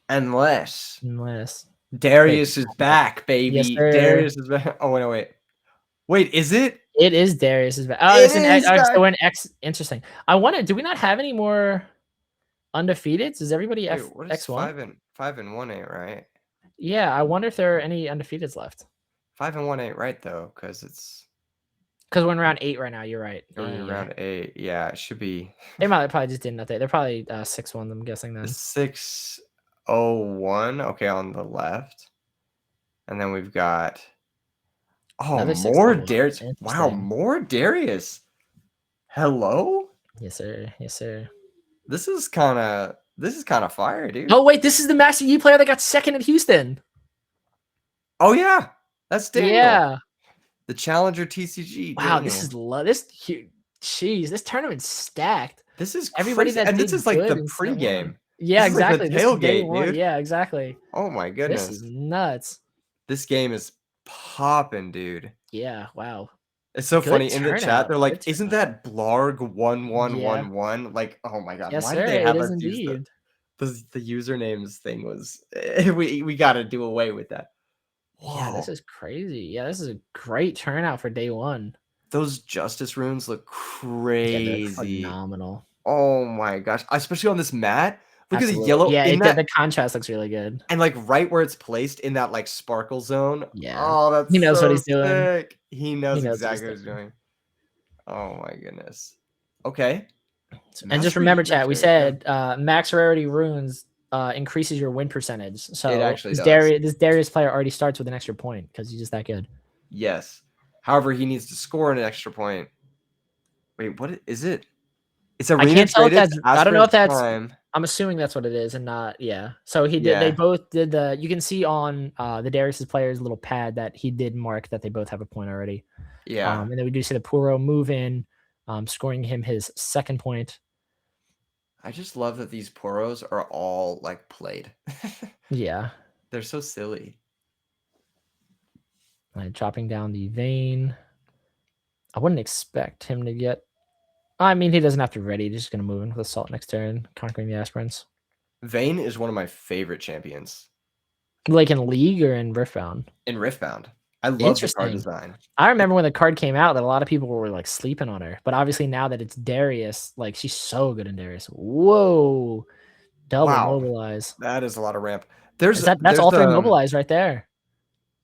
Unless Unless. Wait. Darius is back, Yes, baby. sir. Darius is back. Oh, wait, no, wait. Wait, is it? It is Darius' back. Oh, It it's an X. is Oh, back. so an X. Interesting. I wonder, do we not have any more undefeateds? Is everybody Wait, what is X1? 5 and 1 ain't right? Yeah, I wonder if there are any undefeateds left. 5 and 1 ain't right though, because it's Because we're in round 8 right now. You're right. you're in Yeah. round 8. Yeah, it should be They probably just didn't update. They're probably 6-1, I'm guessing then. 6-0-1. Okay, on the left. And then we've got Another more 6-0-1. Darius. Wow, Interesting. more Darius. Hello? Yes, sir. Yes, sir. This is kind of fire, dude. Oh, wait. This is the Master Yi player that got second at Houston. Oh yeah. That's Daniel. Yeah. The Challenger TCG. Wow, Daniel. this is this huge. Jeez, this tournament's stacked. This is Everybody crazy. that And did this is like good the in set one. pregame. Yeah, This is like the exactly. This is day tailgate, one. dude. Yeah, exactly. Oh my This goodness. is nuts. This game is popping, dude. Yeah, wow. It's so Good funny in the chat. turnout, They're good like, "Isn't turnout." that Blarg Yeah. 1111?" Like, oh my god, Yes, why sir. did they It have is us use indeed. the usernames thing? Was we got to do away with that? Yeah, this Whoa, is crazy. Yeah, this is a great turnout for day one. those Justice runes look Yeah, they're crazy. phenomenal. Oh my gosh, especially on this mat. Look at the Absolutely. yellow Yeah, in the that, contrast looks really good. and like right where it's placed in that like sparkle zone. Yeah. Oh, He that's knows what so he's doing. sick. He He knows knows what he's exactly what he's doing. doing. Oh my goodness. Okay. And just Master Yi, remember, chat, we Master Yi, yeah. said max rarity runes increases your win percentage. So It actually does. This Darius player already starts with an extra point because he's just that good. Yes. However, he needs to score an extra point. Wait, what is it? It's I can't tell if arena traded that's. I don't know if aspirant that's. time. I'm assuming that's what it is, and not. Yeah. So he did. They Yeah. both did the. You can see on the Darius's player's little pad that he did mark that they both have a point already. Yeah. And then we do see the Puro move in, scoring him his second point. I just love that these Poros are all like played. Yeah. They're so silly. Chopping down the vein. I wouldn't expect him to get. I mean, he doesn't have to ready. He's just going to move in with Assault next turn, conquering the aspirants. Vayne is one of my favorite champions. Like in League or in Riftbound? In Riftbound. I love the card design. I remember when the card came out that a lot of people were like sleeping on her. But obviously now that it's Darius, like she's so good in Darius. Whoa. Double mobilize. That is a lot of ramp. That's all three mobilize right there.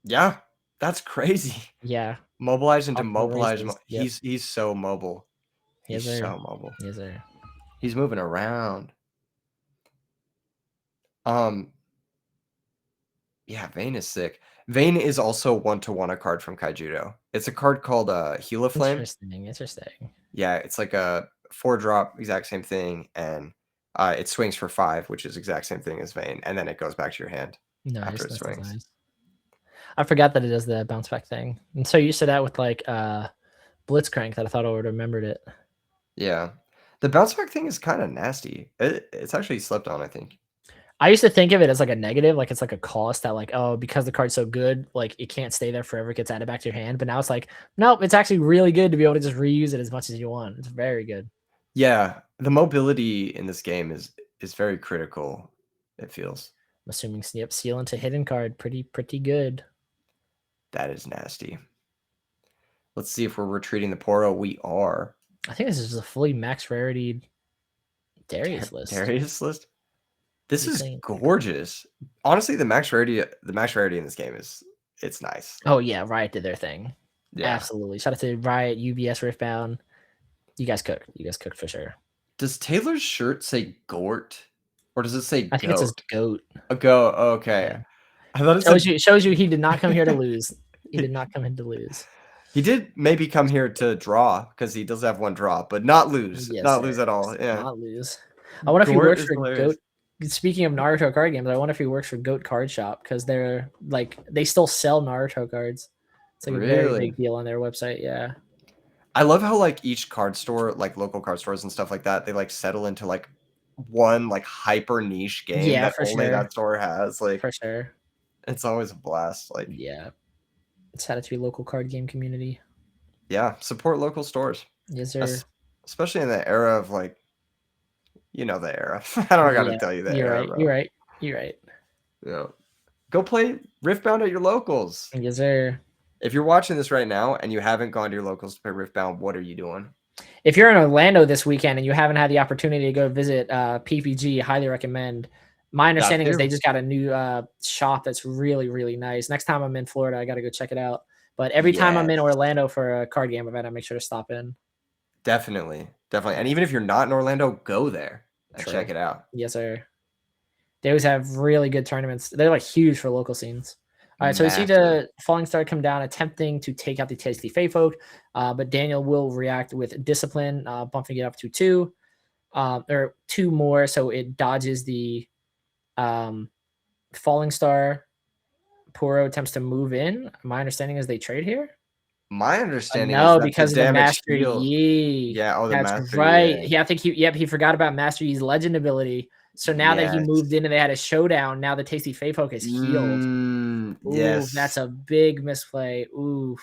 Yeah. That's crazy. Yeah. Mobilize into mobilize. Yep. He's so mobile. He's so mobile. Yes, sir. He's moving around. Yeah, Vayne is sick. Vayne is also 1-to-1 a card from Kaijudo. It's a card called Gila Flame. Interesting. Yeah, it's like a 4-drop, exact same thing, and it swings for 5, which is exact same thing as Vayne, and then it goes back to your hand after it swings. Nice. I forgot that it does the bounce back thing. And so you said that with like Blitzcrank that I thought I would have remembered it. Yeah. The bounce back thing is kind of nasty. It's actually slept on, I think. I used to think of it as like a negative, like it's like a cost that like, oh, because the card's so good, like it can't stay there forever, it gets added back to your hand. But now it's like, nope, it's actually really good to be able to just reuse it as much as you want. It's very good. Yeah, the mobility in this game is very critical, it feels. I'm assuming seal into hidden card, pretty good. That is nasty. Let's see if we're retreating the Poro. We are. I think this is a fully max rarity Darius list. This is gorgeous. Honestly, the max rarity in this game it's nice. Oh yeah, Riot did their thing. Yeah. Absolutely. Shout out to Riot, UBS, Riftbound. You guys cooked. You guys cooked for sure. Does Taylor's shirt say Gort? Or does it say goat? I think it says goat. A goat. Okay. Yeah. I thought it shows you he did not come here to lose. He did not come in to lose. He did maybe come here to draw because he does have one draw, but not lose. Yes, not lose at all. Yeah. Not lose. I wonder if he works for Goat. Speaking of Naruto card games, I wonder if he works for Goat Card Shop because they're like they still sell Naruto cards. It's like a very big deal on their website. Yeah. I love how like each card store, like local card stores and stuff like that, they like settle into like one like hyper niche game that only that store has. Like for sure. It's always a blast. Like yeah. It's had it to be local card game community. Yeah, support local stores. Yes, sir. Especially in the era of like, you know, the era. I don't gotta tell you that. You're right. You're right. You're right. Yeah. Go play Riftbound at your locals. Yes, sir. If you're watching this right now and you haven't gone to your locals to play Riftbound, what are you doing? If you're in Orlando this weekend and you haven't had the opportunity to go visit PPG, highly recommend. My understanding is they just got a new shop that's really, really nice. Next time I'm in Florida, I got to go check it out. But every time I'm in Orlando for a card game event, I make sure to stop in. Definitely. And even if you're not in Orlando, go there and check it out. Yes, sir. They always have really good tournaments. They're like huge for local scenes. All right, so we see the Falling Star come down, attempting to take out the Tasty Fey Folk, but Daniel will react with Discipline, bumping it up to 2, or 2 more, so it dodges the Falling Star. Puro attempts to move in. My understanding is they trade here. My understanding is that because the of the Master Yi. Yeah, the Master right. Yeah, I think he forgot about Master Yi's legend ability. So now that he moved in and they had a showdown, now the Tasty Fey Folk is healed. Ooh, that's a big misplay. Oof.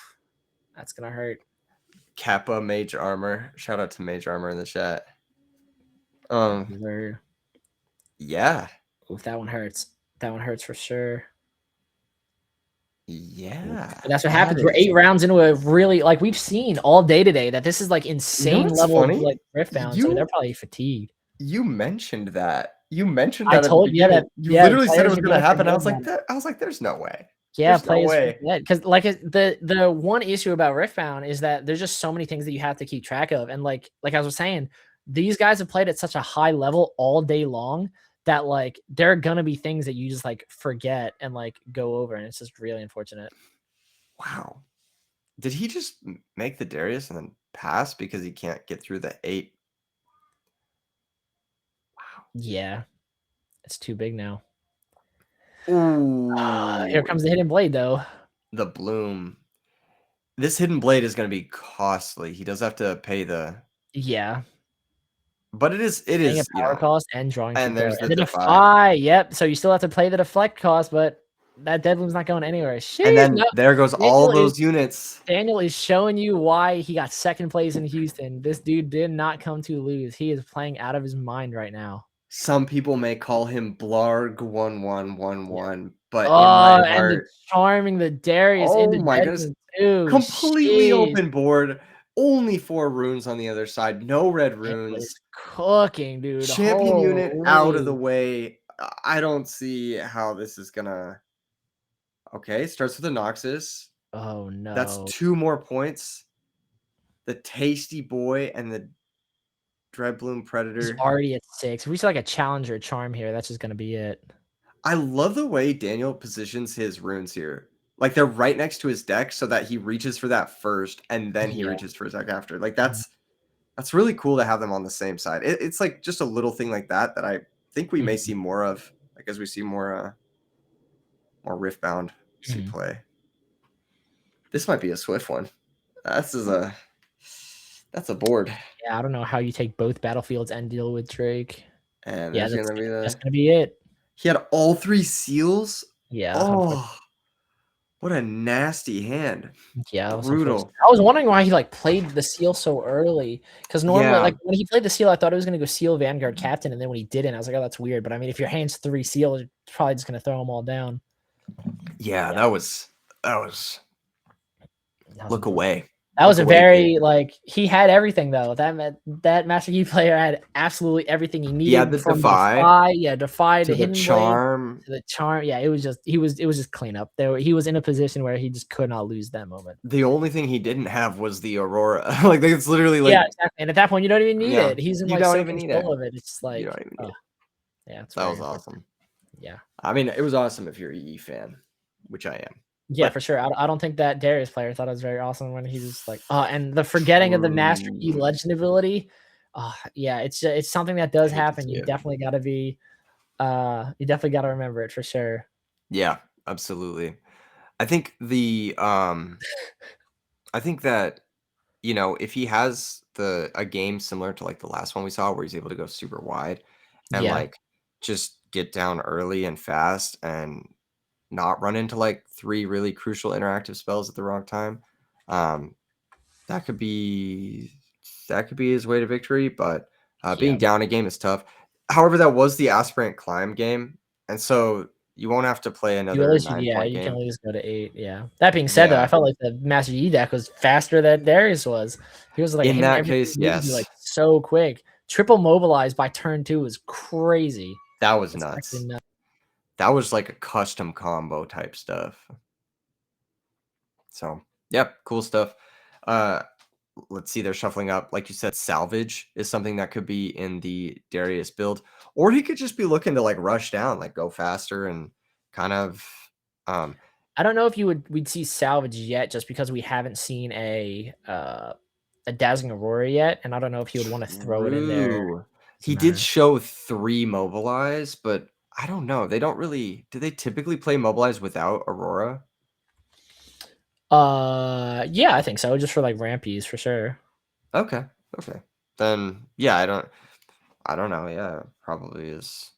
That's gonna hurt. Kappa Mage Armor. Shout out to Mage Armor in the chat. Yeah. Oof, that one hurts. That one hurts for sure. Yeah. But that's what happens. We're 8 rounds into a really, like, we've seen all day today that this is like insane level of like Riftbound. So they're probably fatigued. You mentioned that. I told you that. You literally said it was gonna happen. I was like, there's no way. Yeah, players because like the one issue about Riftbound is that there's just so many things that you have to keep track of, and like I was saying, these guys have played at such a high level all day long that like there are gonna be things that you just like forget and like go over, and it's just really unfortunate. Wow, did he just make the Darius and then pass because he can't get through the 8? Wow. Yeah, it's too big now. Ooh. Here comes the Hidden Blade, though. The Bloom. This Hidden Blade is going to be costly. He does have to pay the... Yeah. But it is power cost and drawing. And there's the Defy. Yep. So you still have to play the deflect cost, but that Deadloom's not going anywhere. Jeez, and then there goes all those units. Daniel is showing you why he got second place in Houston. This dude did not come to lose. He is playing out of his mind right now. Some people may call him Blarg 1111, but in my heart, and charming the Darius into my goodness, completely open board. Only 4 runes on the other side. No red runes. Cooking, dude. Champion unit out of the way. I don't see how this is gonna. Okay, starts with a Noxus. Oh no, that's 2 more points. The Tasty Boy and the Dreadbloom Predator. He's already at 6. If we see like a challenger charm here, that's just gonna be it. I love the way Daniel positions his runes here. Like they're right next to his deck so that he reaches for that first and then he reaches for his deck after. Like that's really cool to have them on the same side. It's like just a little thing like that I think we may see more of, like as we see more Riftbound play. This might be a swift one. That's a board. Yeah, I don't know how you take both battlefields and deal with Drake. And that's gonna be it. He had all 3 seals. Yeah. Oh, what a nasty hand. Yeah, brutal. I was wondering why he like played the seal so early. Because normally, like when he played the seal, I thought it was gonna go seal Vanguard Captain, and then when he didn't, I was like, oh, that's weird. But I mean, if your hand's 3 seals, you're probably just gonna throw them all down. Yeah, that was. Look away. That was a very like he had everything though. That Master Yi player had absolutely everything he needed. Yeah, the Defy. Defy to the charm. To the charm. Yeah, it was just cleanup. He was in a position where he just could not lose that moment. The only thing he didn't have was the Aurora. Like it's literally like exactly. And at that point, you don't even need it. He's in like don't even need of it. It's like you don't even need it. Yeah, that was awesome. Yeah, I mean, it was awesome if you're an EE fan, which I am. Yeah, for sure. I don't think that Darius player thought it was very awesome when he was like, and the forgetting of the Master Yi legend ability. Yeah, it's something that does happen. You definitely got to be, you definitely got to remember it for sure. Yeah, absolutely. I think I think that, if he has a game similar to like the last one we saw where he's able to go super wide and like just get down early and fast and not run into like 3 really crucial interactive spells at the wrong time, that could be his way to victory. But being down a game is tough. However, that was the Aspirant Climb game, And so you won't have to play You at another least, 9 yeah, point you can at game. least go to 8. Yeah. That being said, though, I Yeah. felt like the Master Yi deck was faster than Darius was. He was like In hitting that everything case, he needed to like yes. so quick. Triple mobilized by turn 2 is crazy. That was It's actually nuts. nuts. That was like a custom combo type stuff. So, yep, cool stuff. Let's see, they're shuffling up. Like you said, salvage is something that could be in the Darius build, or he could just be looking to like rush down, like go faster and kind of. I don't know if we'd see salvage yet, just because we haven't seen a Dazzling Aurora yet, and I don't know if he would want to throw it in there. True. Doesn't He did matter. show 3 mobilize, but I don't know. They don't really. Do they typically play mobilize without Aurora? Yeah, I think so. Just for like rampies for sure. Okay. Okay. Then yeah, I don't know. Yeah, probably is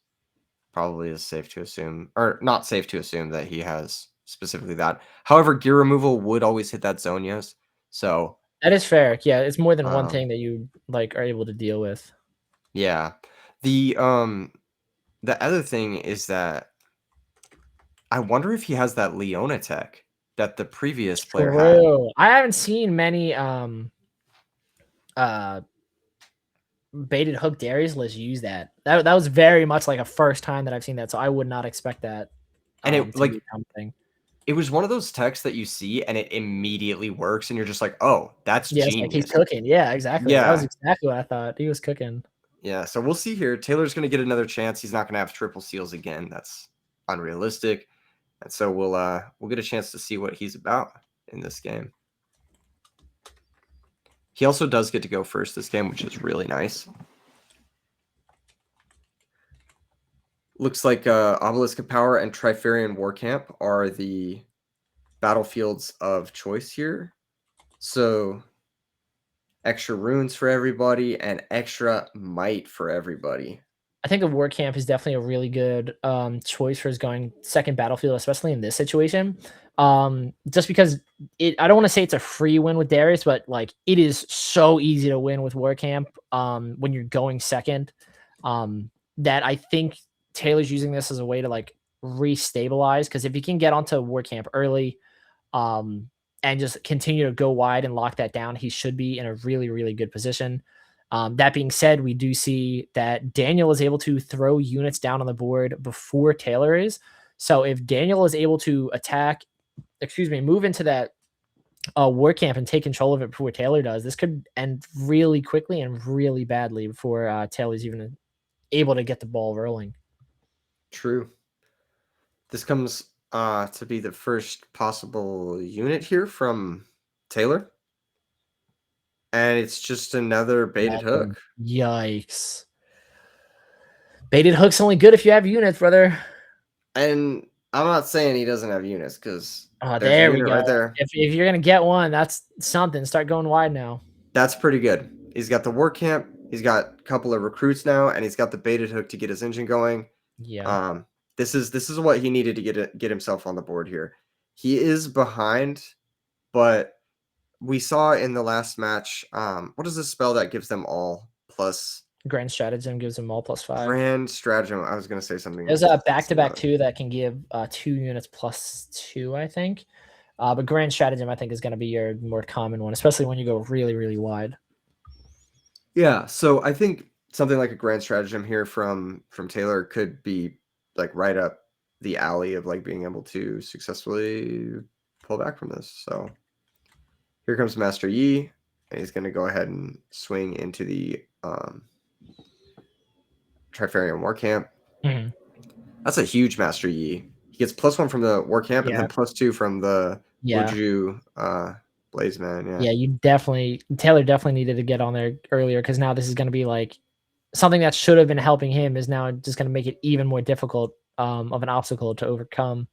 safe to assume, or not safe to assume, that he has specifically that. However, gear removal would always hit that Zonias. So That is fair. Yeah, it's more than one um thing that you like are able to deal with. yeah. The other thing is that I wonder if he has that Leona tech that the previous player had. True. I haven't seen many uh baited hook Darius lists use that. That was very much like a first time that I've seen that, so I would not expect that And it to be like a common thing. it was one of those techs that you see and it immediately works and you're just like, "Oh, that's Yeah, it's like he's genius." cooking. Yeah, exactly. That was Yeah. exactly what I thought. He was cooking. Yeah, so we'll see here. Taylor's going to get another chance. He's not going to have triple seals again. That's unrealistic. And so we'll get a chance to see what he's about in this game. He also does get to go first this game, which is really nice. Looks like Obelisk of Power and Trifarian War Camp are the battlefields of choice here. So extra runes for everybody and extra might for everybody. I think the War Camp is definitely a really good choice for his going second battlefield, especially in this situation. Just because I don't want to say it's a free win with Darius, but like it is so easy to win with War Camp when you're going second. That I think Taylor's using this as a way to like restabilize, because if he can get onto War Camp early, and just continue to go wide and lock that down, he should be in a really, really good position. That being said, we do see that Daniel is able to throw units down on the board before Taylor is. So if Daniel is able to move into that War Camp and take control of it before Taylor does, this could end really quickly and really badly before Taylor's even able to get the ball rolling. True. This comes to be the first possible unit here from Taylor. And it's just another baited hook. Yikes. Baited hook's only good if you have units, brother. And I'm not saying he doesn't have units, because there's a there we unit go. right there. If you're gonna get one, that's something. Start going wide now. That's pretty good. He's got the War Camp. He's got a couple of recruits now, and he's got the baited hook to get his engine going. Yeah. This is what he needed to get himself on the board here. He is behind, but we saw in the last match, what is this spell that gives them all plus? Grand Stratagem gives them all +5. Grand Stratagem. I was going to say something. There's a back-to-back 2 that can give 2 units +2, I think. But Grand Stratagem, I think, is going to be your more common one, especially when you go really, really wide. Yeah, so I think something like a Grand Stratagem here from Taylor could be like right up the alley of like being able to successfully pull back from this. So here comes Master Yi, and he's going to go ahead and swing into the Trifarian War Camp. Mm-hmm. That's a huge Master Yi. He gets +1 from the War Camp, and then +2 from the Wuju Blazeman. Yeah, Taylor definitely needed to get on there earlier, because now this is going to be like something that should have been helping him is now just going to make it even more difficult of an obstacle to overcome.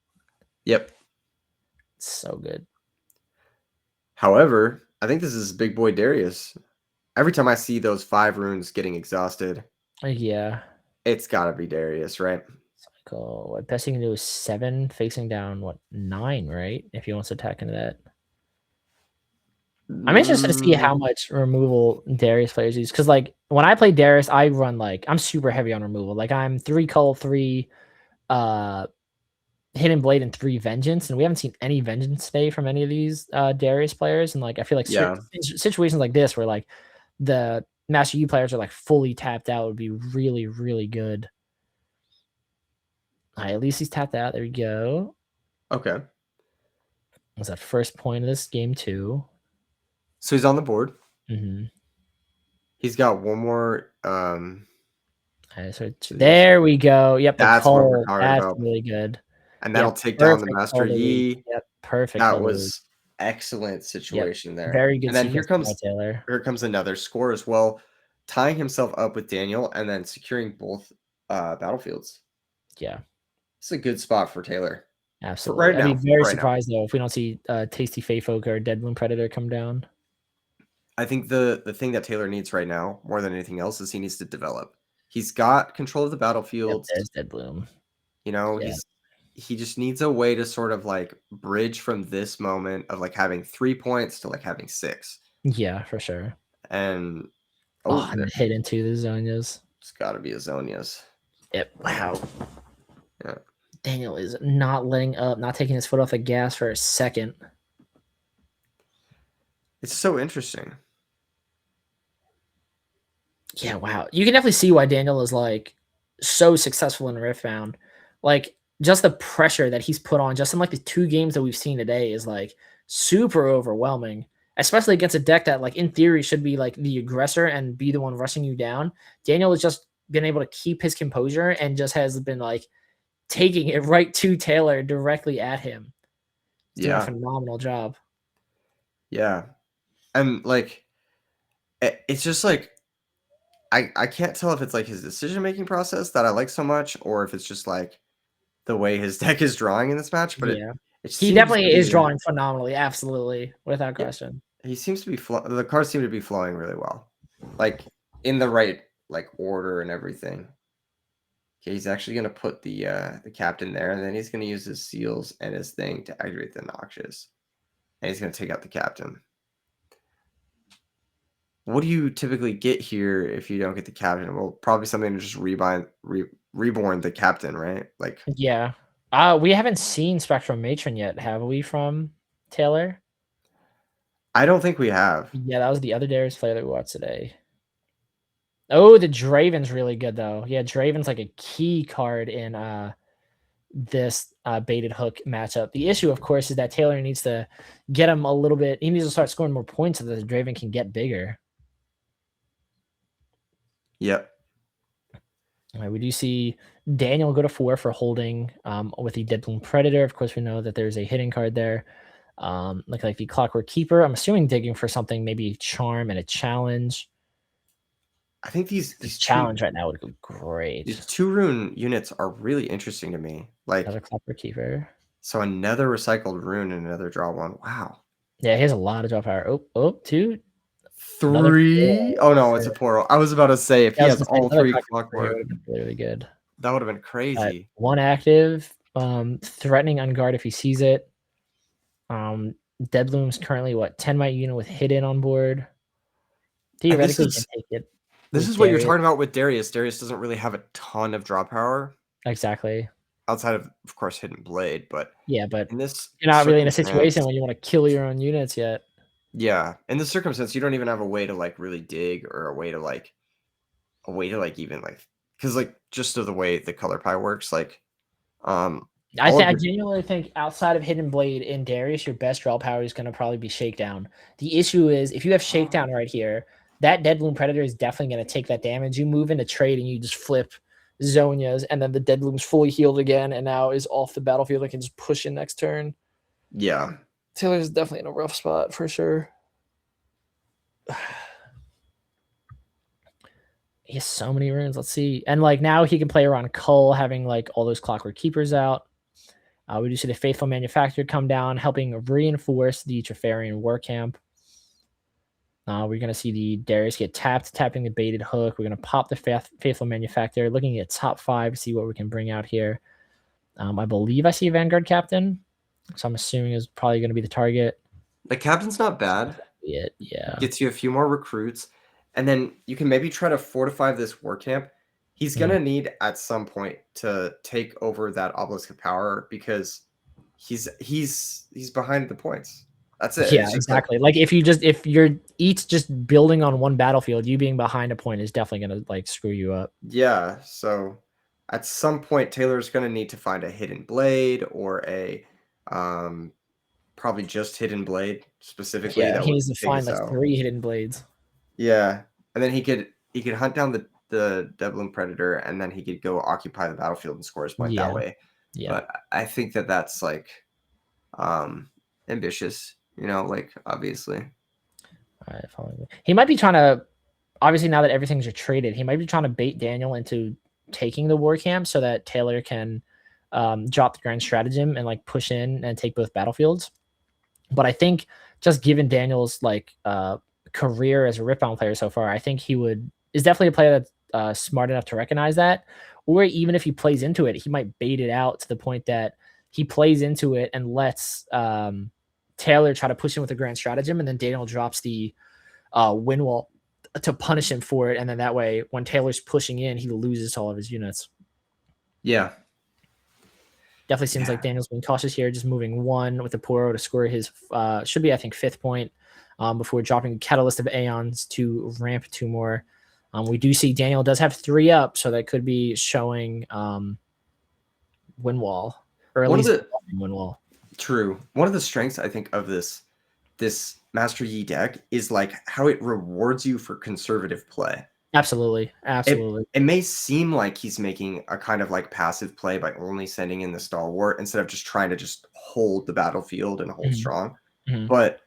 Yep. It's so good. However, I think this is big boy Darius. Every time I see those 5 runes getting exhausted, yeah, it's got to be Darius, right? Cycle. What best he can do is 7, facing down 9, right? If he wants to attack into that. I'm interested to see how much removal Darius players use, because like when I play Darius, I run like I'm super heavy on removal. Like I'm 3 cull 3 Hidden Blade and 3 Vengeance, and we haven't seen any Vengeance today from any of these Darius players. And like I feel like Yeah. situations like this where like the Master Yi players are like fully tapped out would be really, really good. All right, at least he's tapped out. There we go. Okay. That's that first point of this game too. So he's on the board. Mm-hmm. He's got one more. Right, so there we go. Yep, the That's what we're Cole. talking That's about. really good. And that'll Yep, take down the perfect Master call to lead. Yi. Yep, perfect That call to lead. was excellent Yep, situation there. very good And then sequence by Taylor. here comes another score as well, tying himself up with Daniel and then securing both battlefields. Yeah. It's a good spot for Taylor. Absolutely. Right I'd be now. very Right now. surprised though if we don't see Tasty Feyfolk or Dead Bloom Predator come down. I think the thing that Taylor needs right now, more than anything else, is he needs to develop. He's got control of the Yep, battlefields. there's Dead Bloom. You know, Yeah. he just needs a way to sort of like bridge from this moment of like having 3 points to like having 6. Yeah, for sure. And and hit into the Zonias. It's got to be a Zonias. Yep. Wow. Yeah. Daniel is not letting up, not taking his foot off the gas for a second. It's so interesting. Yeah, wow. You can definitely see why Daniel is like so successful in Riftbound. Like just the pressure that he's put on just in like the 2 games that we've seen today is like super overwhelming, especially against a deck that like in theory should be like the aggressor and be the one rushing you down. Daniel has just been able to keep his composure and just has been like taking it right to Taylor directly at him. He's doing a phenomenal job. Yeah. And like it's just like I can't tell if it's like his decision-making process that I like so much or if it's just like the way his deck is drawing in this match, but Yeah. it He seems definitely to is be, drawing phenomenally, absolutely, without question. he seems to be the cards seem to be flowing really well. Like in the right like order and everything. Okay, he's actually going to put the captain there, and then he's going to use his seals and his thing to activate the Noxious. And he's going to take out the captain. What do you typically get here if you don't get the captain? Well, probably something to just reborn the captain, right? Like, yeah. We haven't seen Spectrum Matron yet, have we, from Taylor? I don't think we have. Yeah, that was the other Darius player that we watched today. Oh, the Draven's really good though. Yeah, Draven's like a key card in this baited hook matchup. The issue, of course, is that Taylor needs to get him a little bit. He needs to start scoring more points so that the Draven can get bigger. Yep. All right, we do see Daniel go to 4 for holding with the Dead Bloom Predator. Of course, we know that there's a hidden card there. Like the Clockwork Keeper. I'm assuming digging for something, maybe a charm and a challenge. I think these challenge right now would go great. These 2 rune units are really interesting to me. Like another Clockwork Keeper. So another recycled rune and another draw 1. Wow. Yeah, he has a lot of draw power. Oh, 2. 3. Oh no, it's a portal. I was about to say if he has all 3 Clockwork, it would have been really good. That would have been crazy. 1 active, threatening on guard if he sees it. Dead Bloom's currently what 10 might unit with hidden on board. Theoretically, can take it. This is what you're talking about with Darius. Darius doesn't really have a ton of draw power. Exactly. Outside of course, Hidden Blade, but yeah, but in this, you're not really in a situation when you want to kill your own units yet. Yeah, in this circumstance, you don't even have a way to like really dig or a way to even like because like just of the way the color pie works, like I genuinely think outside of Hidden Blade in Darius, your best draw power is going to probably be Shakedown. The issue is if you have Shakedown right here, that Dead Bloom Predator is definitely going to take that damage. You move into trade and you just flip Zonias, and then the Dead Bloom's fully healed again and now is off the battlefield and can just push in next turn. Yeah. Taylor's definitely in a rough spot for sure. He has so many runes. Let's see. And like now he can play around Cull, having like all those Clockwork Keepers out. We do see the Faithful Manufacturer come down, helping reinforce the Trefarian War Camp. We're going to see the Darius get tapping the baited hook. We're going to pop the Faithful Manufacturer, looking at top 5 to see what we can bring out here. I believe I see Vanguard Captain, so I'm assuming is probably going to be the target. The Captain's not bad. Yeah. Gets you a few more recruits, and then you can maybe try to fortify this War Camp He's gonna need at some point to take over that obelisk of power because he's behind the points. That's it. Yeah, It's just like exactly. Like if you're each just building on one battlefield, you being behind a point is definitely gonna like screw you up. yeah. So at some point, Taylor's gonna need to find a hidden blade or a um probably just hidden blade specifically Yeah, that he would needs to take find us like out. 3 hidden blades. Yeah, and then he could hunt down the Devlin Predator, and then he could go occupy the battlefield and score his point that Yeah, way. yeah. But I think that that's like um ambitious, you know, like obviously. Alright, following me. He might be trying to obviously now that everything's retreated, he might be trying to bait Daniel into taking the war camp so that Taylor can drop the grand stratagem and like push in and take both battlefields. But I think just given Daniel's like career as a Riftbound player so far, I think he would is definitely a player that's smart enough to recognize that. Or even if he plays into it, he might bait it out to the point that he plays into it and lets Taylor try to push in with a grand stratagem, and then Daniel drops the win wall to punish him for it, and then that way, when Taylor's pushing in, he loses all of his units. Yeah. Definitely seems like Daniel's being cautious here, just moving 1 with the Poro to score his should be I think 5th point before dropping Catalyst of Aeons to ramp 2 more. We do see Daniel does have 3 up, so that could be showing win wall, or at least win wall. True. One of the strengths I think of this Master Yi deck is like how it rewards you for conservative play. Absolutely. Absolutely. It may seem like he's making a kind of like passive play by only sending in the stalwart instead of just trying to just hold the battlefield and hold strong. But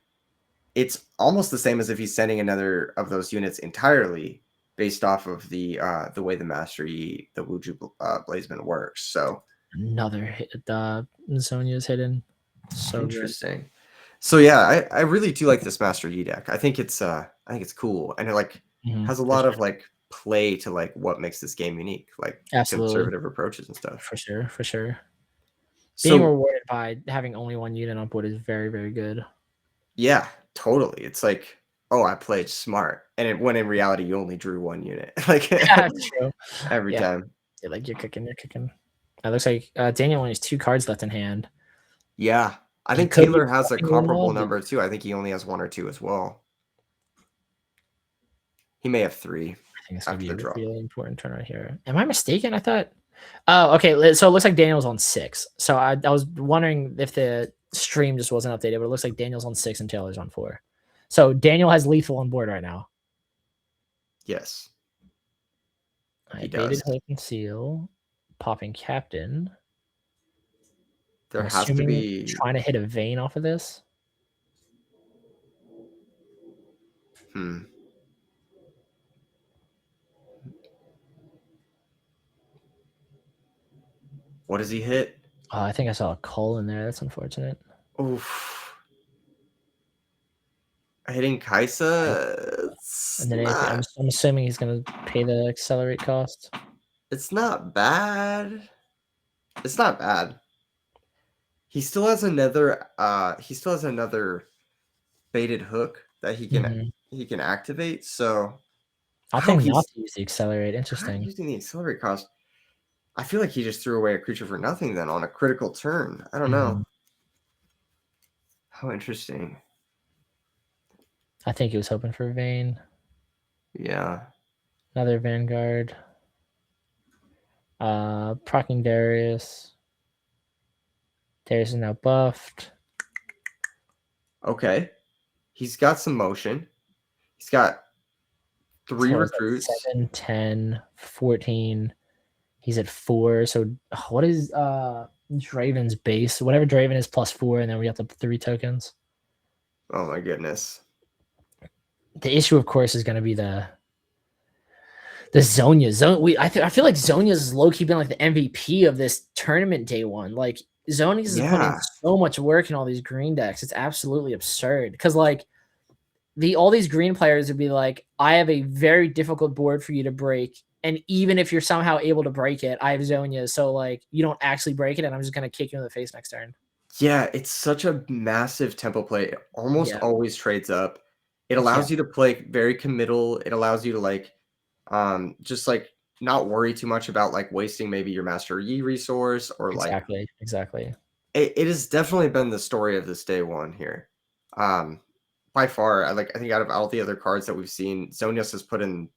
it's almost the same as if he's sending another of those units entirely based off of the way the Master Yi, the Wuju Blazeman works. So another hit, Zonia's hidden. So interesting. Good. So yeah, I really do like this Master Yi deck. I think it's cool, and it like has a lot of like play to like what makes this game unique, like conservative approaches and stuff. For sure, for sure. So, being rewarded by having only 1 unit on board is very, very good. Yeah, totally. It's like, oh, I played smart, and when in reality you only drew 1 unit, like True. every time. Yeah, like you're cooking. It looks like Daniel only has 2 cards left in hand. Yeah, I think Taylor has a comparable number too. I think he only has 1 or 2 as well. He may have 3. I think it's gonna be a really important turn right here. Am I mistaken? I thought. Oh, okay. So it looks like Daniel's on 6. So I was wondering if the stream just wasn't updated, but it looks like Daniel's on 6 and Taylor's on 4. So Daniel has lethal on board right now. Yes. I baited Hope and Seal, popping Captain. There has to be trying to hit a vein off of this. What does he hit? Oh, I think I saw a Cole in there. That's unfortunate. Oof. Hitting Kaisa. And then I'm assuming he's going to pay the accelerate cost. It's not bad. It's not bad. He still has another baited hook that he can activate. So I think not to use the accelerate. Interesting. Using the accelerate cost. I feel like he just threw away a creature for nothing then on a critical turn. I don't know. How interesting. I think he was hoping for a vein. Yeah. Another Vanguard. Procking Darius. Darius is now buffed. Okay. He's got some motion. He's got 3 recruits. 7, 10, 14. He's at 4. So what is Draven's base? Whatever Draven is +4, and then we got the 3 tokens. Oh my goodness. The issue, of course, is going to be the Zonia. I feel like Zonia's low-key been like the MVP of this tournament day 1. Like Zonia's is putting so much work in all these green decks. It's absolutely absurd. Because like all these green players would be like, I have a very difficult board for you to break. And even if you're somehow able to break it, I have Zonia. So like you don't actually break it, and I'm just gonna kick you in the face next turn. Yeah, it's such a massive tempo play. It almost always trades up. It allows you to play very committal. It allows you to like just like not worry too much about like wasting maybe your Master Yi resource or like Exactly. it has definitely been the story of this day one here. Um, by far, I think out of all the other cards that we've seen, Zonius has put in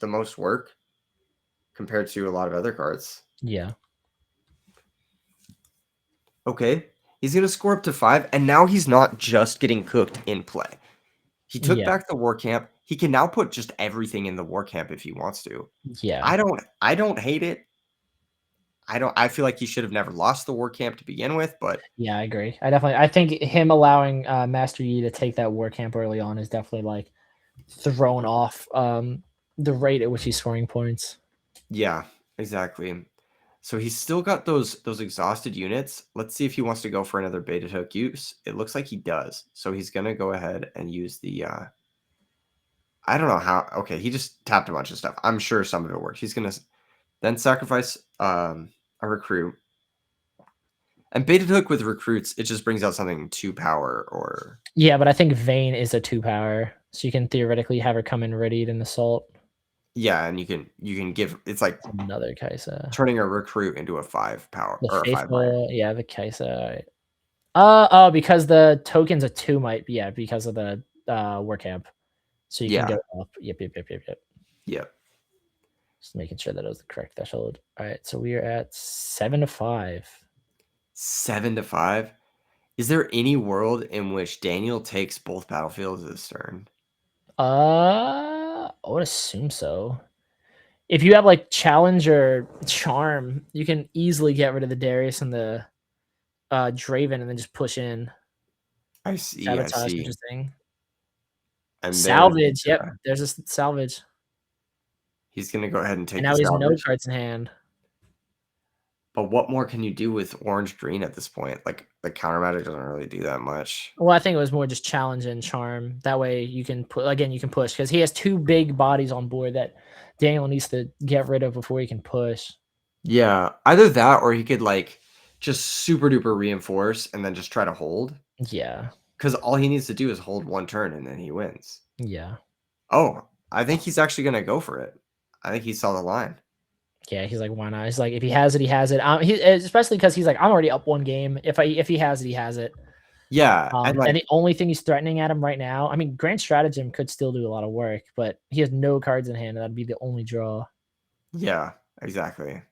the most work compared to a lot of other cards. Yeah. Okay, he's gonna score up to 5, and now he's not just getting cooked in play. He took Yeah. back the war camp. He can now put just everything in the war camp if he wants to. Yeah. I don't hate it. I feel like he should have never lost the war camp to begin with, but Yeah, I agree. I think him allowing Master Yi to take that war camp early on is definitely like thrown off the rate at which he's scoring points. yeah, exactly. So he's still got those exhausted units. Let's see if he wants to go for another beta hook use. It looks like he does. So he's gonna go ahead and use the I don't know how. Okay, he just tapped a bunch of stuff. I'm sure some of it worked. He's gonna then sacrifice a recruit. And baited hook with recruits, it just brings out something 2 power or Yeah, but I think Vayne is a 2 power, so you can theoretically have her come in readied and assault. yeah, and you can give it's like Another Kaisa. turning a recruit into a 5 power The or a 5 might. faithful, yeah, the Kaisa. Because the token's a 2 might, yeah, because of the war camp. So you can Yeah. go up. Yep. Yep. Just making sure that was the correct threshold. All right, so we are at 7 to 5. 7 to 5. Is there any world in which Daniel takes both battlefields this turn? I would assume so. If you have like challenge or charm, you can easily get rid of the Darius and the Draven and then just push in. I see. Sabotage, interesting. And Salvage, yep. There's a salvage. He's gonna go ahead and take And now the he has no salvage. cards in hand. But what more can you do with orange green at this point? Like the counter magic doesn't really do that much. Well, I think it was more just challenge and charm. That way you can put again, you can push because he has 2 big bodies on board that Daniel needs to get rid of before he can push. Yeah, either that or he could like just super duper reinforce and then just try to hold. Yeah. Because all he needs to do is hold 1 turn and then he wins. Yeah. Oh, I think he's actually gonna go for it. I think he saw the line. Yeah, he's like, why not? He's like, if he has it, he has it. Especially because he's like, I'm already up 1 game. If he has it, he has it. Yeah, And the only thing he's threatening at him right now, I mean, Grand Stratagem could still do a lot of work, but he has no cards in hand. That'd be the only draw. Yeah, exactly.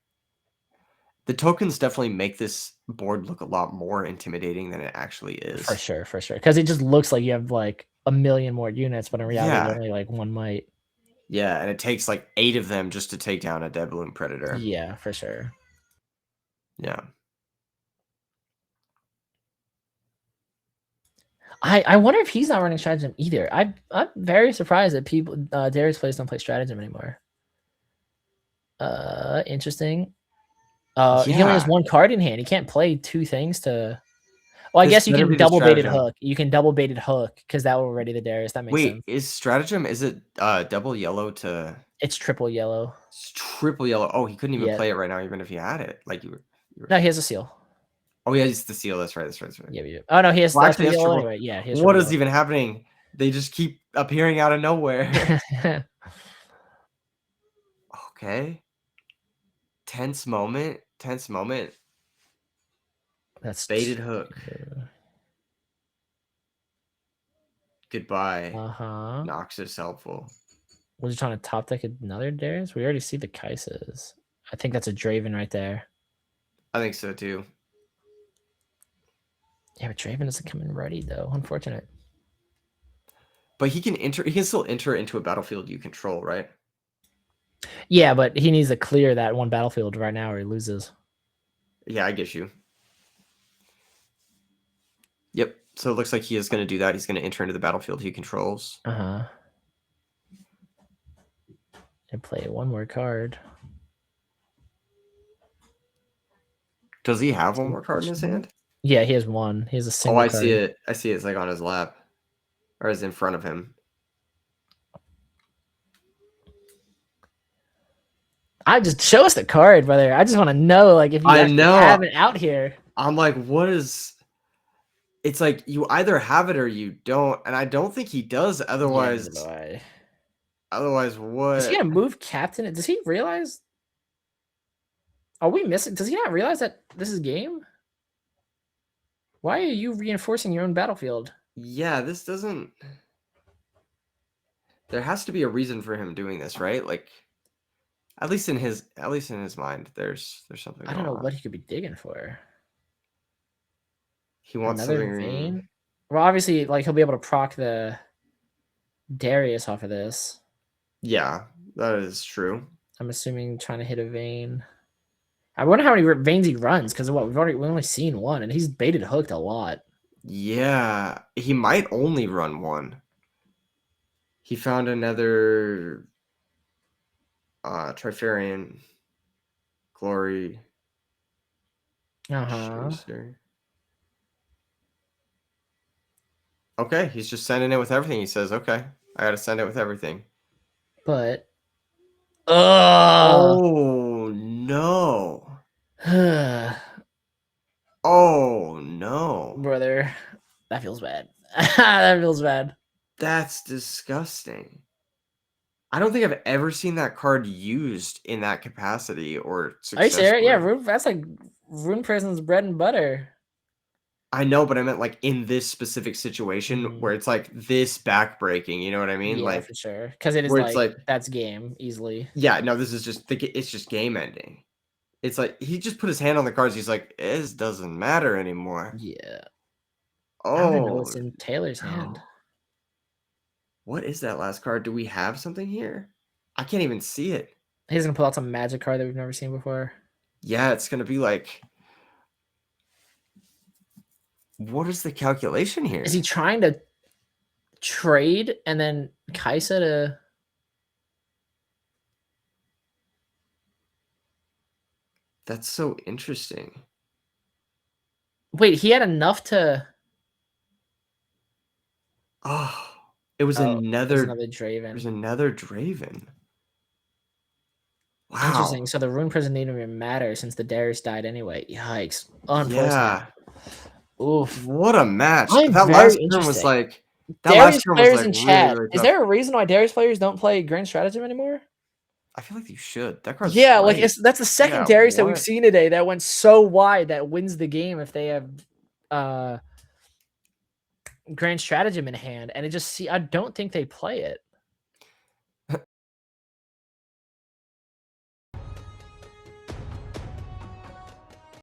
The tokens definitely make this board look a lot more intimidating than it actually is. For sure. Because it just looks like you have like a million more units, but in reality, there's only like 1 might. Yeah, and it takes like 8 of them just to take down a Dead Balloon Predator. Yeah, for sure. Yeah. I wonder if he's not running Stratagem either. I'm very surprised that people Darius players don't play Stratagem anymore. Interesting. He only has 1 card in hand. He can't play 2 things to. Well, I guess you can double baited hook. You can double baited hook because that will ready the Darius. That makes sense. Wait, is Stratagem, is it double yellow to? It's triple yellow. It's triple yellow. Oh, he couldn't even play it right now, even if he had it. Like you were. No, he has a seal. Oh, yeah, he's the seal. That's right. Yeah. Oh no, he has well, actually, yellow anyway. Yeah. What is even happening? They just keep appearing out of nowhere. Okay. Tense moment. That's baited hook. Goodbye. Nox is helpful. Was he trying to top deck another Darius? We already see the Kaisas. I think that's a Draven right there. I think so too. Yeah, but Draven doesn't come in ready though. Unfortunate. But he can enter. He can still enter into a battlefield you control, right? Yeah, but he needs to clear that 1 battlefield right now, or he loses. Yeah, I get you. Yep. So it looks like he is going to do that. He's going to enter into the battlefield he controls. And play 1 more card. Does he have 1 more card in his hand? Yeah, he has 1. He has a single card. See it. I see it. It's like on his lap. Or is in front of him. I just show us the card, brother. I just want to know, like, if you have it out here. I'm like, what is? It's like you either have it or you don't, and I don't think he does. Otherwise, Yeah, otherwise, what? Is he gonna move captain? Does he realize Are we missing? Does he not realize that this is game? Why are you reinforcing your own battlefield? Yeah, this doesn't. There has to be a reason for him doing this, right? Like, at least in his mind, there's something I don't going know on. what he could be digging for. He wants Another something. vein? Well, obviously, like he'll be able to proc the Darius off of this. Yeah, that is true. I'm assuming trying to hit a vein. I wonder how many veins he runs because what we've only seen one, and he's baited hooked a lot. Yeah, he might only run one. He found another Trifarian Glory Uh-huh. Chaser. Okay, he's just sending it with everything. He says, okay, I gotta send it with everything. But Oh no. Oh no. brother, that feels bad. That feels bad. That's disgusting. I don't think I've ever seen that card used in that capacity or Are you serious? Yeah, successfully. that's like Rune Prison's bread and butter. I know, but I meant like in this specific situation where Mm, it's like this backbreaking, you know what I mean? yeah, Like for sure. Because it is where it's like like, that's game easily. yeah, no, this is just it's just game ending. It's like he just put his hand on the cards. He's like, this doesn't matter anymore. Yeah. I don't even know Oh what's in Taylor's no. hand. What is that last card? Do we have something here? I can't even see it. He's gonna pull out some magic card that we've never seen before. Yeah, it's gonna be like, what is the calculation here? Is he trying to trade and then Kaisa to? That's so interesting. Wait, he had enough to. Oh, it was Oh, there's another. another There's Draven. another Draven. Interesting. Wow. So the rune prison didn't even matter since the Darius died anyway. Yikes. Unfortunate. Yeah. Oof. What a match. I'm That very last turn was interesting. like. That last Darius turn was players like in really chat. really Is tough. there a reason why Darius players don't play Grand Stratagem anymore? I feel like you should. That card's Yeah, like great. that's the second Yeah. Darius that we've What? seen today that went so wide that wins the game if they have uh Grand Stratagem in hand, and it just I don't think they play it.